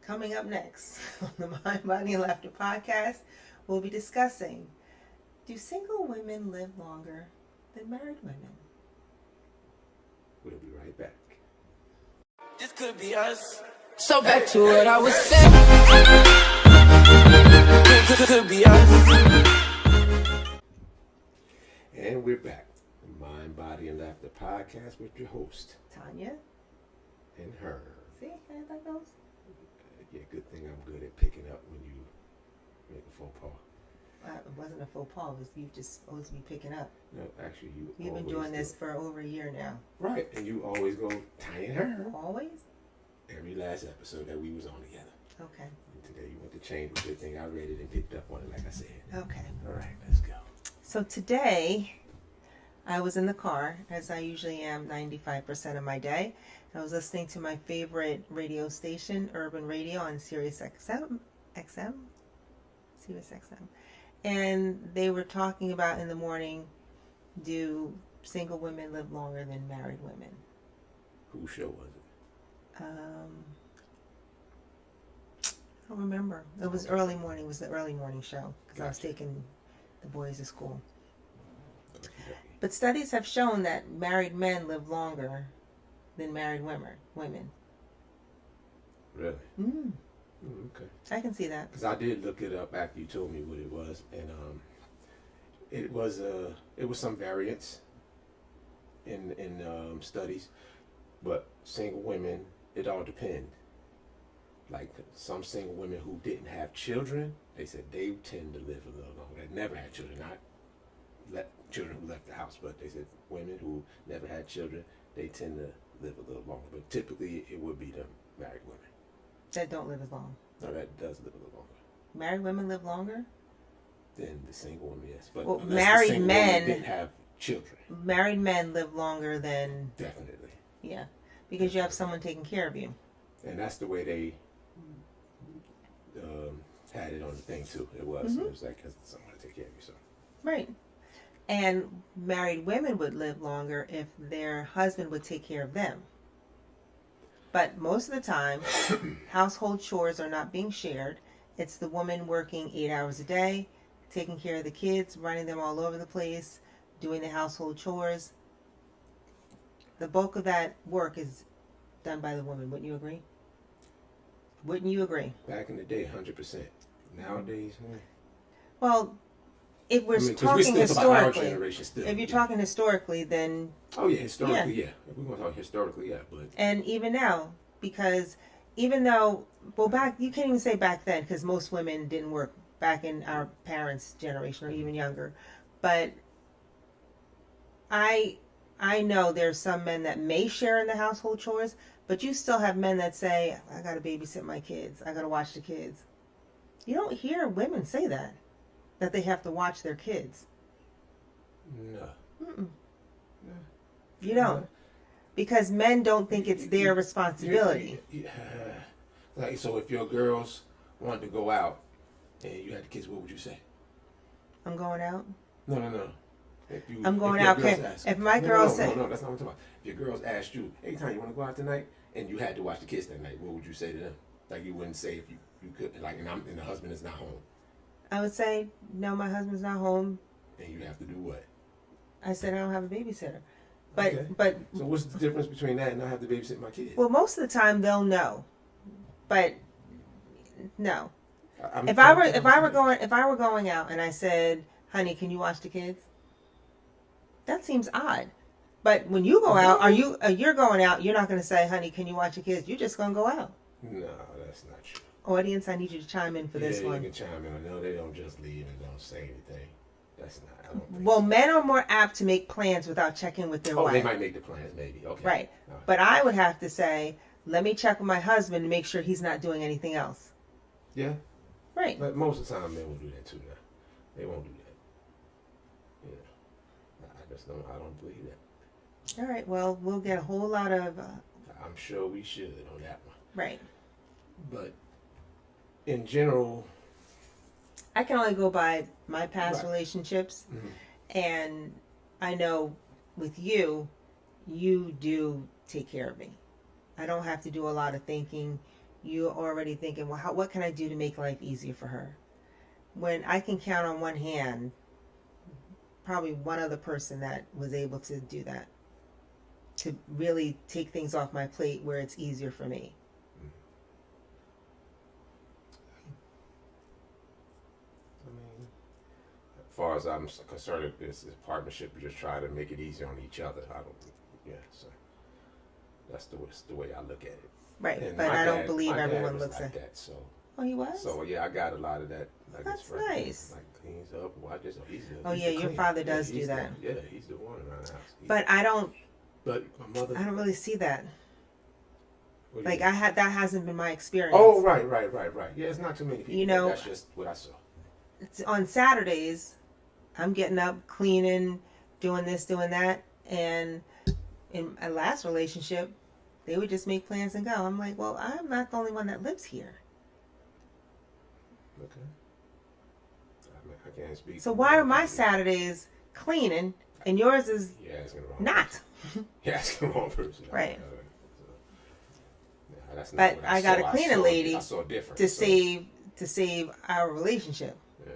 Coming up next on the Mind, Body, and Laughter podcast, we'll be discussing, do single women live longer than married women? We'll be right back. This could be us. So back to what I was saying. Could be us. And we're back. The Mind, Body, and Laughter podcast with your host, Tanya? and her. See how that goes? Yeah, good thing I'm good at picking up when you make a faux pas. It wasn't a faux pas. It was you just owes me picking up. No, actually, You've been doing this for over a year now. Right, and you always go Tanya and her. Always? Every last episode that we was on together. Okay. And today you went to change. Good thing I read it and picked up on it, like I said. Okay. All right, let's go. So today, I was in the car, as I usually am 95% of my day. I was listening to my favorite radio station, Urban Radio, on Sirius XM. Sirius XM. And they were talking about in the morning, do single women live longer than married women? Whose show was it? I don't remember. It was early morning. It was the early morning show because I was taking the boys to school. But studies have shown that married men live longer than married women. Really? Okay. I can see that. Because I did look it up after you told me what it was, and it was some variance in studies, but single women, it all depends. Like some single women who didn't have children, they said they tend to live a little longer. That never had children, not children who left the house, but they said women who never had children, they tend to live a little longer. But typically, it would be the married women. That don't live as long. No, that does live a little longer. Married women live longer? Than the single woman, yes. But well, unless married the single men woman didn't have children. Married men live longer than Definitely. yeah, because you have someone taking care of you. And that's the way they had it on the thing too. It was. It was like because someone to take care of you. So. Right. And married women would live longer if their husband would take care of them. But most of the time, household chores are not being shared. It's the woman working 8 hours a day, taking care of the kids, running them all over the place, doing the household chores. The bulk of that work is done by the woman. Wouldn't you agree? Wouldn't you agree? Back in the day, 100%. Nowadays, well, if we're talking about our historically, generation still, if you're talking historically, then oh yeah, historically, yeah. If we're gonna talk historically, yeah, but and even now, because even though you can't even say back then because most women didn't work back in our parents' generation or even younger, but I know there's some men that may share in the household chores, but you still have men that say, I gotta babysit my kids, I gotta watch the kids. You don't hear women say that they have to watch their kids. no. Mm-mm. You don't. Because men don't think it's their responsibility. Yeah. Like, so if your girls wanted to go out and you had the kids, what would you say? I'm going out. No. I'm going out. If my girls say... No, that's not what I'm talking about. If your girls asked you, hey, Tanya, you want to go out tonight? And you had to watch the kids that night, what would you say to them? Like, you wouldn't say if you could, like, and the husband is not home. I would say, no, my husband's not home. And you have to do what? I said I don't have a babysitter. Okay. But so what's the difference between that and I have to babysit my kids? Well, most of the time they'll know. But no. If I were going out and I said, honey, can you watch the kids? That seems odd. But when you go out, you're going out, you're not going to say, honey, can you watch the kids? You're just going to go out. No, that's not true. Audience, I need you to chime in for this one. Yeah, you can chime in. No, they don't just leave and don't say anything. That's not. I don't think well, so. Men are more apt to make plans without checking with their wife. Oh, they might make the plans, maybe. Okay. Right. But I would have to say, let me check with my husband to make sure he's not doing anything else. Yeah. Right. But most of the time, men will do that too. Now, they won't do that. Yeah. I don't believe that. All right. Well, we'll get a whole lot of. I'm sure we should on that one. Right. But in general, I can only go by my past right. relationships, mm-hmm. and I know with you do take care of me. I don't have to do a lot of thinking. you're already thinking, well, what can I do to make life easier for her? When I can count on one hand, probably one other person that was able to do that, to really take things off my plate where it's easier for me. I mean, as far as I'm concerned, it's a partnership. We just try to make it easier on each other. So that's the way I look at it. Right, And but my I don't dad- believe my dad everyone was looks like at. that. So Oh, he was. yeah, I got a lot of that. Like That's his friend, nice. Like cleans up. Well, he's Oh, he's yeah, the your cleaner. father does he's do that. Yeah, he's the one around the house. But I don't But my mother. really see that. What do Like you mean? that hasn't been my experience. Oh, right. Yeah, it's not too many people. You know, that's just what I saw. It's on Saturdays, I'm getting up, cleaning, doing this, doing that, and in my last relationship, they would just make plans and go. I'm like, well, I'm not the only one that lives here. Okay. I can't speak. So for why you. are my Saturdays cleaning and yours is You're asking the wrong not? person. You're asking the wrong person. Right. That's not But what I got saw. a cleaning lady I saw different. to so, save our relationship Yeah.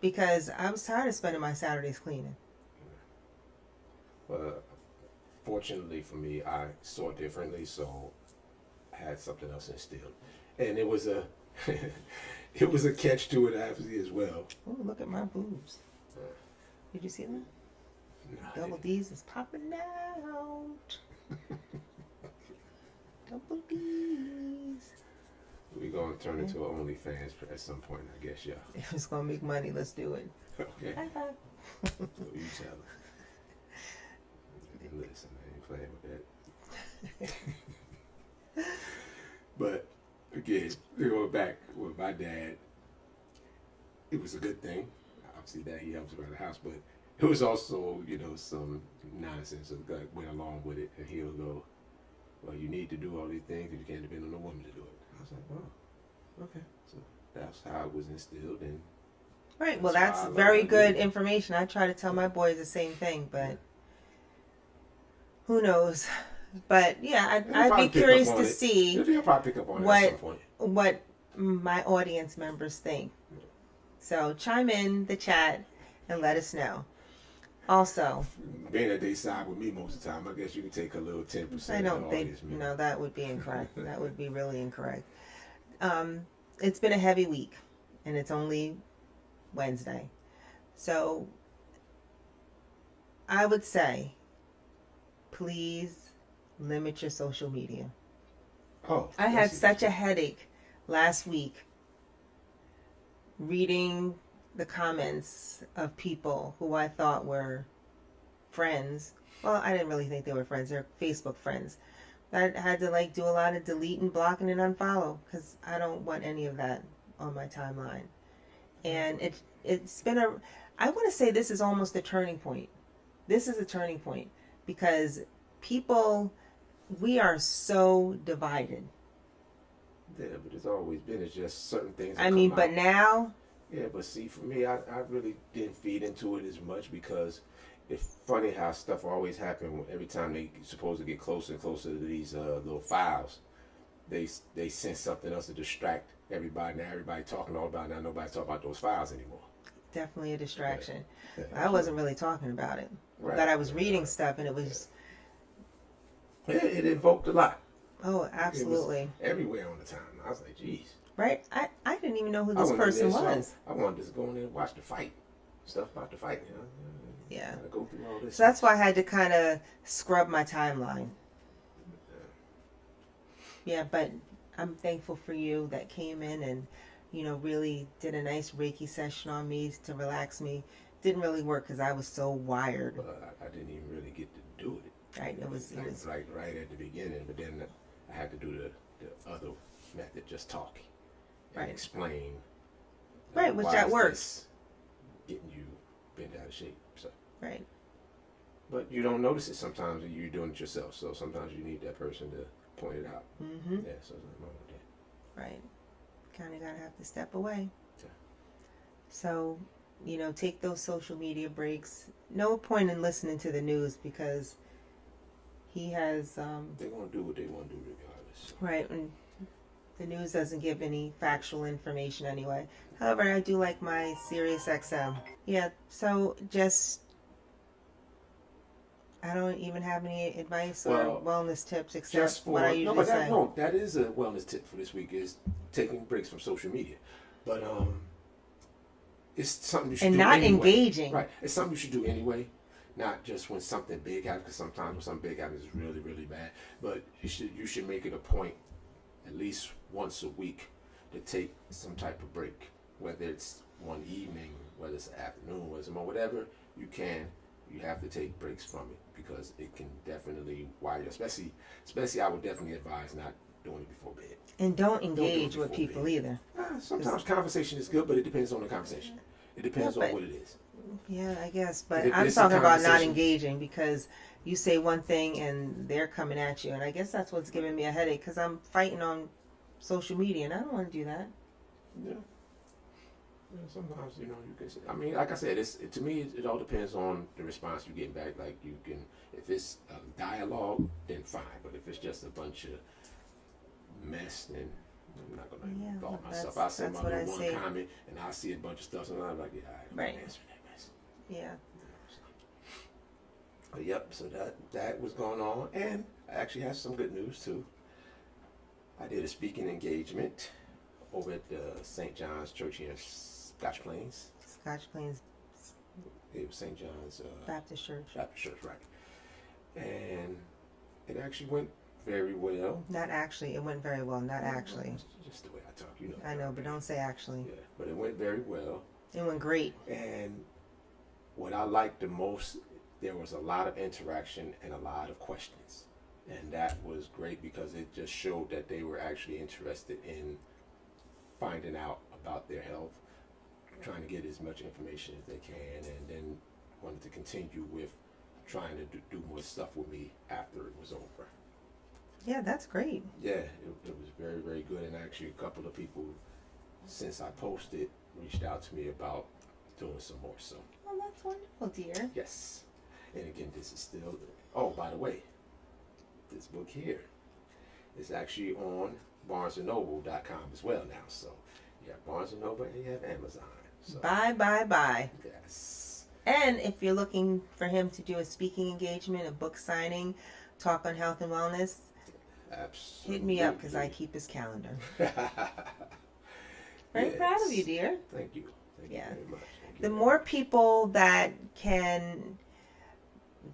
because I was tired of spending my Saturdays cleaning. Well, fortunately for me, I saw it differently, so I had something else instilled, and it was a it was a catch to it actually as well. Oh, look at my boobs. Did you see that? No, I Double didn't. D's is popping out. Double D's. We're gonna turn into an OnlyFans at some point, I guess, yeah. If it's gonna make money, let's do it. Okay. High five. So you tell her. And listen, I ain't playing with that. But again, going back with my dad, it was a good thing. Obviously, that he helps around the house, but it was also, some nonsense that went along with it. And he'll go, "Well, you need to do all these things, and you can't depend on a woman to do it." I was like, "Oh, okay." So that's how it was instilled, and Right. Well, That's that's why I very love good it. information. I try to tell my boys the same thing, but who knows? But yeah, They'll I'd be probably pick curious up to on it. see They'll probably pick up on it at some point. what my audience members think. So chime in the chat and let us know. Also, Being that they side with me most of the time, I guess you can take a little 10%. I don't think audience, man. no, that would be incorrect. That would be really incorrect. It's been a heavy week, and it's only Wednesday, so I would say, please limit your social media. Oh, I had that's such a headache last week reading the comments of people who I thought were friends. Well, I didn't really think they were friends. They're Facebook friends. I had to do a lot of deleting, blocking, and unfollow because I don't want any of that on my timeline. And it's been I want to say this is almost a turning point. This is a turning point because people, we are so divided. Yeah, but it's always been. It's just certain things. I mean, come but out. now, Yeah, but see, for me, I really didn't feed into it as much because it's funny how stuff always happens every time they supposed to get closer and closer to these little files. They send something else to distract everybody. Now everybody talking all about it. Now nobody's talking about those files anymore. definitely a distraction. Yeah, I wasn't really talking about it. Right. But I was reading stuff and it was, It invoked a lot. oh, It was absolutely. everywhere on the time. I was like, geez. Right? I didn't even know who I this went in person there, so was. I wanted to just go in there and watch the fight. Stuff about the fight. Yeah. Gotta go through all this. So that's why I had to kind of scrub my timeline. Yeah, but I'm thankful for you that came in and, really did a nice Reiki session on me to relax me. Didn't really work because I was so wired. But I didn't even really get to do it. Right? It was like right at the beginning, but then I had to do the other method, just talking and Right. explain. Right, which why that is works. this getting you bent out of shape. So, right. but you don't notice it sometimes. You're doing it yourself. So sometimes you need that person to point it out. Mm-hmm. Yeah. So there's nothing wrong with that. Right. Kind of gotta have to step away. Yeah. So, take those social media breaks. No point in listening to the news because he has They're gonna do what they want to do regardless. So. right, and The news doesn't give any factual information anyway. However, I do like my Sirius XM. Yeah, so just I don't even have any advice or wellness tips except just for what I usually say. that is a wellness tip for this week is taking breaks from social media, but it's something you should And do not anyway. engaging. Right, it's something you should do anyway, not just when something big happens. Because sometimes when something big happens, it's really really bad. But you should make it a point, at least once a week, to take some type of break, whether it's one evening, whether it's afternoon, whether it's morning, whatever you can. You have to take breaks from it because it can definitely wire, especially I would definitely advise not doing it before bed. And don't do it engage with before people bed. either. Sometimes conversation is good, but it depends on the conversation. It depends Yeah, on but- what it is. Yeah, I guess. But If I'm it's a talking about not conversation- engaging because you say one thing and they're coming at you. And I guess that's what's giving me a headache because I'm fighting on social media and I don't want to do that. Yeah. Sometimes you can. I mean, like I said, to me it all depends on the response you get back. Like you can, if it's a dialogue, then fine. But if it's just a bunch of mess, then I'm not gonna Yeah, involve well, myself. that's- I send that's my what little I one say. comment, and I see a bunch of stuff, and I'm like, yeah, I'm Right. not answering that mess. Yeah. But yep. So that was going on, and I actually have some good news too. I did a speaking engagement over at the St. John's Church here in Scotch Plains. Scotch Plains It was St. John's Baptist Church. Baptist Church, right? And it actually went very well. Not actually. It went very well. Not actually. It's just the way I talk, I know, but don't say actually. Yeah, but it went very well. It went great. And what I liked the most, there was a lot of interaction and a lot of questions. And that was great because it just showed that they were actually interested in finding out about their health, trying to get as much information as they can, and then wanted to continue with trying to do more stuff with me after it was over. Yeah, that's great. Yeah, it was very, very good. And actually, a couple of people, since I posted, reached out to me about doing some more. So, Oh, that's wonderful, dear. yes. And again, this is still, oh, by the way, this book here is actually on BarnesandNoble.com as well now. So, you have Barnes & Noble and you have Amazon. So, Bye, bye, bye. yes. And if you're looking for him to do a speaking engagement, a book signing, talk on health and wellness, Absolutely. hit me up because I keep his calendar. Very Very proud of you, dear. Thank you. Thank Yeah. you very much. Thank you The very more much. people that can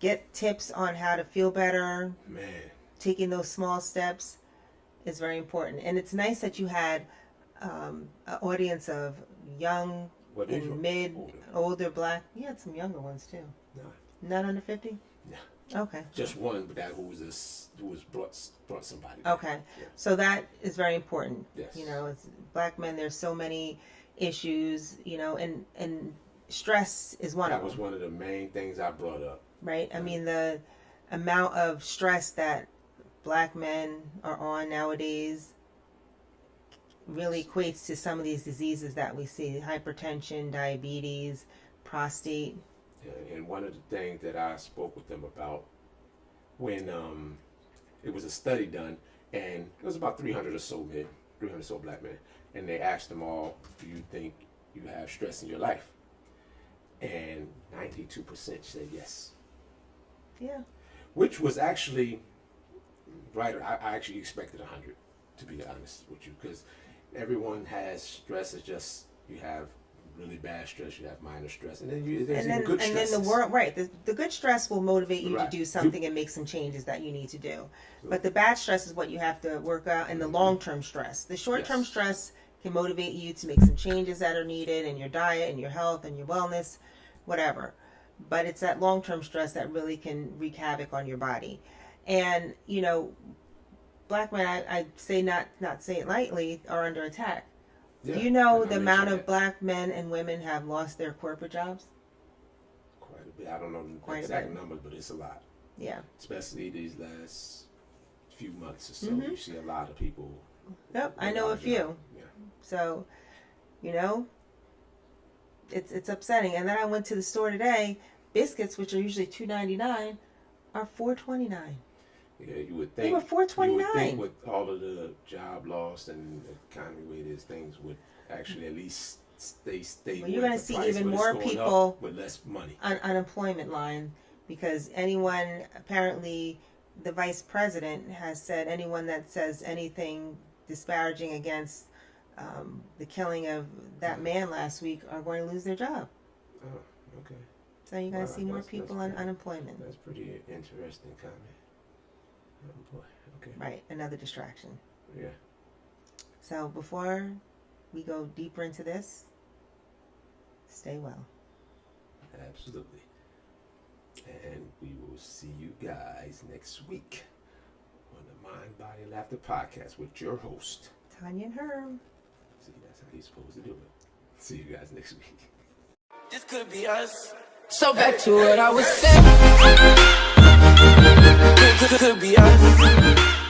get tips on how to feel better, Man, taking those small steps is very important. And it's nice that you had an audience of young what is your and mid, older? older black. You had some younger ones too. No, Not under 50? no. Okay. Just one, but that who was brought somebody. back. Okay. Yeah. So that is very important. Yes. You know, it's black men, there's so many issues, and stress is one That of was them, one of the main things I brought up. right? I mean, the amount of stress that black men are on nowadays really equates to some of these diseases that we see: hypertension, diabetes, prostate. Yeah, and one of the things that I spoke with them about when it was a study done, and it was about 300 or so black men, and they asked them all, "Do you think you have stress in your life?" And 92% said yes, Yeah. which was actually right. I actually expected 100, to be honest with you, because everyone has stress. It's just you have really bad stress, you have minor stress, and then there's even good and then stresses. the world, right? The good stress will motivate you Right. to do something and make some changes that you need to do. But the bad stress is what you have to work out, and the long-term stress. The short-term Yes. stress can motivate you to make some changes that are needed in your diet and your health and your wellness, whatever. But it's that long-term stress that really can wreak havoc on your body. And black men, I say not say it lightly, are under attack. Yeah, Do you know and I the amount mentioned of black men and women have lost their corporate jobs? that quite a bit. I don't know the Quite a exact bit. numbers, but it's a lot. Yeah. Especially these last few months or so, Mhm. you see a lot of people. Yep, I know a few. Yeah. So, it's upsetting. And then I went to the store today. Biscuits, which are usually $2.99, are $4.29. Yeah, you would They think. were 429. You would think with all of the job loss and the economy way it is, things would actually at least stay stable. Well, you're going to The see price, even but it's more going people up with less money. on unemployment line because anyone, apparently, the vice president has said anyone that says anything disparaging against the killing of that man last week are going to lose their job. Oh, okay. So you're going to Wow, see more that's people on pretty- unemployment. That's pretty interesting comment. Oh boy. Okay. Right, another distraction. Yeah. So before we go deeper into this, stay well. Absolutely. And we will see you guys next week on the Mind, Body, Laughter podcast with your host. Tanya and Herm. See, that's how you're supposed to do it. See you guys next week. This could be us. So back to what I was saying. Could be us.